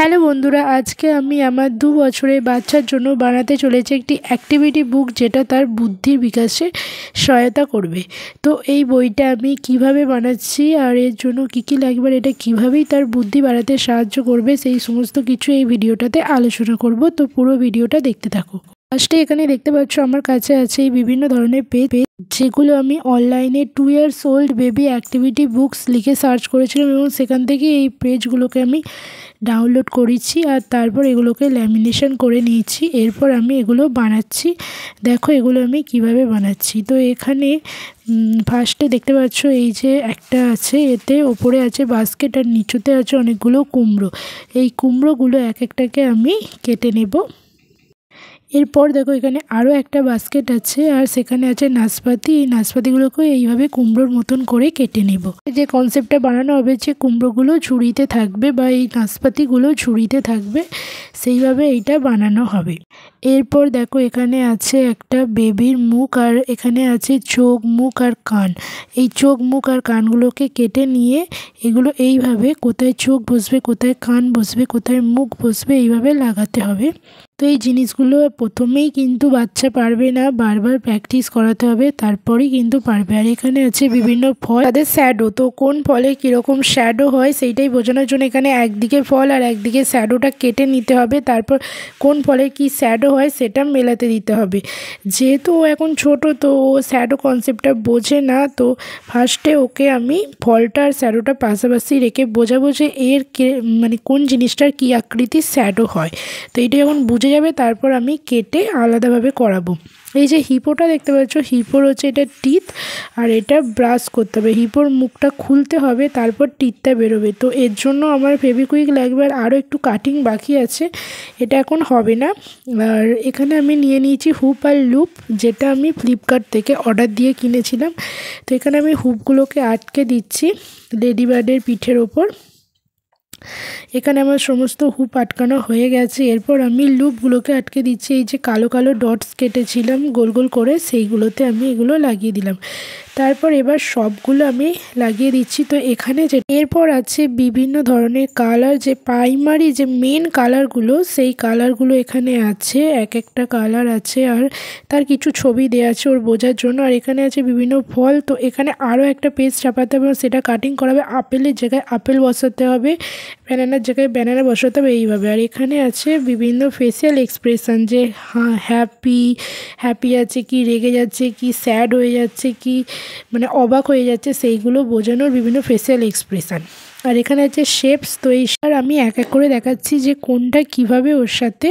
Hello বন্ধুরা, আজকে আমি আমার 2 বছরের বাচ্চার জন্য বানাতে চলেছি একটি অ্যাক্টিভিটি বুক, যেটা তার বুদ্ধির বিকাশে সহায়তা করবে। তো এই বইটা আমি কিভাবে বানাচ্ছি আর এর জন্য কী কী লাগবে, আর এটা কীভাবেই তার বুদ্ধি বাড়াতে সাহায্য করবে, সেই সমস্ত কিছু এই ভিডিওটাতে আলোচনা করব। তো পুরো ভিডিওটা দেখতে থাকো। ফার্স্টে এখানে দেখতে পাচ্ছ আমার কাছে আছে এই বিভিন্ন ধরনের পেজ, যেগুলো আমি অনলাইনে 2 years old baby activity books লিখে সার্চ করেছিলাম এবং সেখান থেকে এই পেজগুলোকে আমি ডাউনলোড করেছি আর তারপর এগুলোকে ল্যামিনেশন করে নিয়েছি। এরপর আমি এগুলো বানাচ্ছি। দেখো এগুলো আমি কিভাবে বানাচ্ছি। তো এখানে ফার্স্টে দেখতে পাচ্ছ এই যে একটা আছে, এতে ওপরে আছে বাস্কেট আর নিচুতে আছে অনেকগুলো কুমড়ো। এই কুমড়োগুলো এক একটাকে আমি কেটে নেব। এরপর দেখো এখানে আরও একটা বাস্কেট আছে আর সেখানে আছে নাশপাতি। এই নাশপাতিগুলোকে এইভাবে কুমড়োর মতন করে কেটে নেব। যে কনসেপ্টটা বানানো হবে যে কুমড়োগুলো ঝুড়িতে থাকবে বা এই নাশপাতিগুলো ঝুড়িতে থাকবে, সেইভাবে এইটা বানানো হবে। এরপর দেখো এখানে আছে একটা বেবির মুখ আর এখানে আছে চোখ, মুখ আর কান। এই চোখ, মুখ আর কানগুলোকে কেটে নিয়ে এগুলো এইভাবে কোথায় চোখ বসবে, কোথায় কান বসবে, কোথায় মুখ বসবে, এইভাবে লাগাতে হবে। তো এই জিনিসগুলো প্রথমেই কিন্তু বাচ্চা পারবে না, বারবার প্র্যাকটিস করাতে হবে, তারপরেই কিন্তু পারবে। আর এখানে আছে বিভিন্ন ফল, তাদের শ্যাডো। তো কোন ফলে কীরকম শ্যাডো হয় সেইটাই বোঝানোর জন্য এখানে একদিকে ফল আর একদিকে শ্যাডোটা কেটে নিতে হবে। তারপর কোন ফলে কি শ্যাডো হয় সেটা মেলাতে দিতে হবে। যেহেতু ও এখন ছোট, তো ও শ্যাডো কনসেপ্টটা বোঝে না, তো ফার্স্টে ওকে আমি ফলটা আর শ্যাডোটা পাশাপাশি রেখে বোঝাবো যে এর মানে কোন জিনিসটার কী আকৃতির শ্যাডো হয়। তো এইটা যখন বুঝে যাবে তারপর আমি কেটে আলাদাভাবে করাবো। এই যে হিপোটা দেখতে পাচ্ছ, হিপোর হচ্ছে এটা টিথ আর এটা ব্রাশ করতে হবে। হিপোর মুখটা খুলতে হবে, তারপর টিথটা বেরোবে। তো এর জন্য আমার ফেভিকুইক লাগবে আর আরও একটু কাটিং বাকি আছে, এটা এখন হবে না। আর এখানে আমি নিয়ে নিয়েছি হুপ আর লুপ, যেটা আমি ফ্লিপকার্ট থেকে অর্ডার দিয়ে কিনেছিলাম। তো এখানে আমি হুপগুলোকে আটকে দিচ্ছি লেডিবার্ডের পিঠের ওপর। এখানে আমার সমস্ত হুপ আটকানো হয়ে গেছে। এরপর আমি লুপগুলোকে আটকে দিচ্ছি। এই যে কালো কালো ডটস কেটেছিলাম গোল গোল করে, সেইগুলোতে আমি এগুলো লাগিয়ে দিলাম। তারপর এবার সবগুলো আমি লাগিয়ে দিচ্ছি। তো এখানে যে এরপর আছে বিভিন্ন ধরনের কালার, যে প্রাইমারি যে মেন কালারগুলো, সেই কালারগুলো এখানে আছে। এক একটা কালার আছে আর তার কিছু ছবি দেওয়া আছে ওর বোঝার জন্য। আর এখানে আছে বিভিন্ন ফল। তো এখানে আরও একটা পেজ চাপাতে হবে, সেটা কাটিং করা হবে। আপেলের জায়গায় আপেল বসাতে হবে, ব্যানানার জায়গায় ব্যানানা বসাতে হবে, এইভাবে। আর এখানে আছে বিভিন্ন ফেসিয়াল এক্সপ্রেশন, যে হ্যাপি আছে কি, রেগে যাচ্ছে কি, স্যাড হয়ে যাচ্ছে কি, মানে অবাক হয়ে যাচ্ছে, সেইগুলো বোঝানোর বিভিন্ন ফেসিয়াল এক্সপ্রেশন। আর এখানে আছে শেপস। তো এই আমি এক এক করে দেখাচ্ছি যে কোনটা কিভাবে ওর সাথে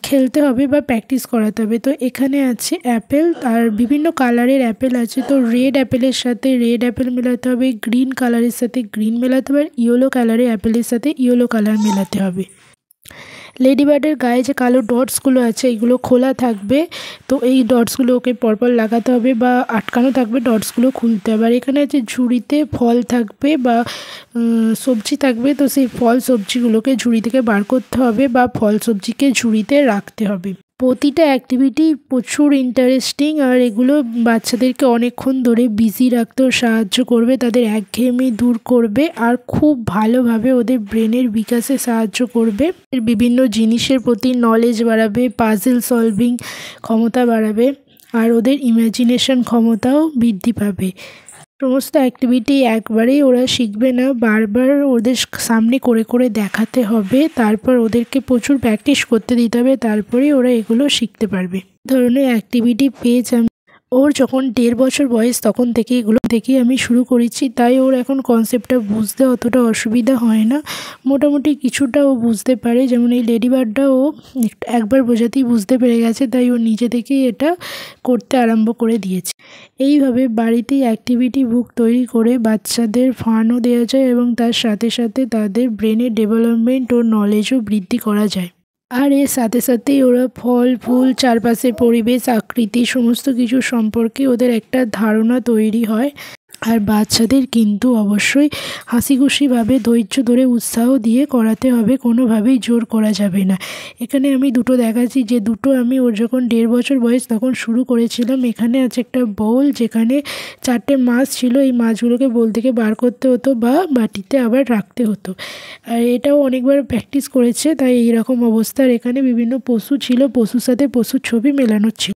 খেলতে হবে বা প্র্যাকটিস করাতে হবে। তো এখানে আছে অ্যাপেল আর বিভিন্ন কালারের অ্যাপেল আছে। তো রেড অ্যাপেলের সাথে রেড অ্যাপেল মেলাতে হবে, গ্রিন কালারের সাথে গ্রিন মেলাতে হবে, আর ইয়েলো কালারের অ্যাপেলের সাথে ইয়েলো কালার মেলাতে হবে। লেডিবার্ডের গায়ে যে কালো ডটসগুলো আছে এগুলো খোলা থাকবে, তো এই ডটসগুলো ওকে পরপর লাগাতে হবে বা আটকানো থাকবে, ডটসগুলো খুলতে হবে। আর এখানে আছে ঝুড়িতে ফল থাকবে বা সবজি থাকবে, তো সেই ফল সবজিগুলোকে ঝুড়ি থেকে বার করতে হবে বা ফল সবজিকে ঝুড়িতে রাখতে হবে। প্রতিটা অ্যাক্টিভিটি প্রচুর ইন্টারেস্টিং আর এগুলো বাচ্চাদেরকে অনেকক্ষণ ধরে বিজি রাখতেও সাহায্য করবে, তাদের একঘেয়েমি দূর করবে আর খুব ভালোভাবে ওদের ব্রেনের বিকাশে সাহায্য করবে। বিভিন্ন জিনিসের প্রতি নলেজ বাড়াবে, পাজল সলভিং ক্ষমতা বাড়াবে আর ওদের ইমাজিনেশন ক্ষমতাও বৃদ্ধি পাবে। সমস্ত অ্যাক্টিভিটি একবারেই ওরা শিখবে না, বারবার ওদের সামনে করে করে দেখাতে হবে, তারপর ওদেরকে প্রচুর প্র্যাকটিস করতে দিতে হবে, তারপরেই ওরা এগুলো শিখতে পারবে। ধরনের অ্যাক্টিভিটি পেজ আমি ওর যখন 1.5 বছর বয়স তখন থেকে এগুলো থেকেই আমি শুরু করেছি, তাই ওর এখন কনসেপ্টটা বুঝতে অতটা অসুবিধা হয় না, মোটামুটি কিছুটা ও বুঝতে পারে। যেমন এই লেডিবার্ডটা ও একবার বোঝাতেই বুঝতে পেরে গেছে, তাই ও নিজে থেকেই এটা করতে আরম্ভ করে দিয়েছে। এইভাবে বাড়িতেই অ্যাক্টিভিটি বুক তৈরি করে বাচ্চাদের ফানও দেওয়া যায় এবং তার সাথে সাথে তাদের ব্রেনের ডেভেলপমেন্ট ও নলেজও বৃদ্ধি করা যায়। আর এর সাথে সাথেই ওরা ফল ফুল, চারপাশের পরিবেশ, আকৃতি সমস্ত কিছু সম্পর্কে ওদের একটা ধারণা তৈরি হয়। আর বাচ্চাদের কিন্তু অবশ্যই হাসি খুশিভাবে ধৈর্য ধরে উৎসাহ দিয়ে করাতে হবে, কোনোভাবেই জোর করা যাবে না। এখানে আমি দুটো দেখাচ্ছি, যে দুটো আমি ওর যখন 1.5 বছর বয়স তখন শুরু করেছিলাম। এখানে আছে একটা বোল, যেখানে 4টে মাছ ছিল। এই মাছগুলোকে বোল থেকে বার করতে হতো বা বাটিতে আবার রাখতে হতো। আর এটাও অনেকবার প্র্যাকটিস করেছে, তাই এইরকম অবস্থা। আর এখানে বিভিন্ন পশু ছিল, পশুর সাথে পশুর ছবি মেলানো ছিল।